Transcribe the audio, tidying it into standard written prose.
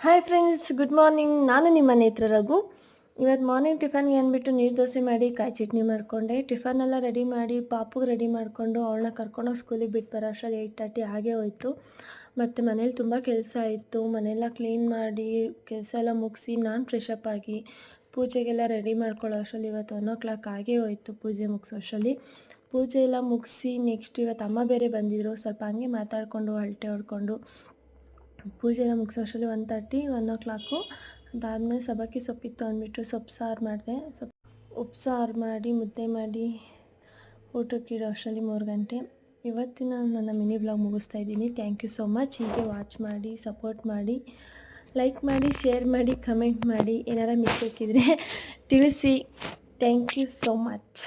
Hi friends, good morning. ನಾನು ನಿಮ್ಮ ನೇತ್ರ ರಘು. ಇವತ್ತು ಮಾರ್ನಿಂಗ್ ಟಿಫನ್ಗೆ ಅಂದ್ಬಿಟ್ಟು ನೀರು ದೋಸೆ ಮಾಡಿ ಕಾಯಿ ಚಟ್ನಿ ಮಾಡಿಕೊಂಡೆ. ಟಿಫನೆಲ್ಲ ರೆಡಿ ಮಾಡಿ ಪಾಪುಗೆ ರೆಡಿ ಮಾಡಿಕೊಂಡು ಅವಳನ್ನ ಕರ್ಕೊಂಡೋಗಿ ಸ್ಕೂಲಿಗೆ ಬಿಟ್ಟು ಬರೋ ಅಷ್ಟರಲ್ಲಿ 8:30 ಆಗೇ ಹೋಯಿತು. ಮತ್ತು ಮನೇಲಿ ತುಂಬ ಕೆಲಸ ಇತ್ತು. ಮನೆಯೆಲ್ಲ ಕ್ಲೀನ್ ಮಾಡಿ ಕೆಲಸ ಎಲ್ಲ ಮುಗಿಸಿ ನಾನು ಫ್ರೆಶಪ್ ಆಗಿ ಪೂಜೆಗೆಲ್ಲ ರೆಡಿ ಮಾಡ್ಕೊಳ್ಳೋ ಅಷ್ಟರಲ್ಲಿ ಇವತ್ತು 1:00 ಆಗೇ ಹೋಯಿತು. ಪೂಜೆ ಮುಗಿಸೋ ಅಷ್ಟರಲ್ಲಿ ಪೂಜೆ ಎಲ್ಲ ಮುಗಿಸಿ ನೆಕ್ಸ್ಟ್ ಇವತ್ತು ಅಮ್ಮ ಬೇರೆ ಬಂದಿದ್ದರು. ಸ್ವಲ್ಪ ಹಂಗೆ ಮಾತಾಡಿಕೊಂಡು ಹರಟೆ ಹೊಡ್ಕೊಂಡು ಪೂಜೆ ಎಲ್ಲ ಮುಗಿಸೋ ಅಷ್ಟರಲ್ಲಿ 1:30 ಅದಾದಮೇಲೆ ಸಬ್ಬಕ್ಕಿ ಸೊಪ್ಪಿತ್ತು ಅಂದ್ಬಿಟ್ಟು ಸೊಪ್ಪು ಸಾರು ಮಾಡಿದೆ. ಉಪ್ಸಾರು ಮಾಡಿ ಮುದ್ದೆ ಮಾಡಿ ಊಟಕ್ಕಿಡೋ ಅಷ್ಟರಲ್ಲಿ 3 ಗಂಟೆ. ಇವತ್ತಿನ ನನ್ನ ಮಿನಿ ಬ್ಲಾಗ್ ಮುಗಿಸ್ತಾ ಇದ್ದೀನಿ. Thank you so much. ಹೀಗೆ ವಾಚ್ ಮಾಡಿ, ಸಪೋರ್ಟ್ ಮಾಡಿ, ಲೈಕ್ ಮಾಡಿ, ಶೇರ್ ಮಾಡಿ, ಕಮೆಂಟ್ ಮಾಡಿ. ಏನಾರ ಮಿಸ್ಟೇಕ್ ಇದ್ದರೆ ತಿಳಿಸಿ. Thank you so much.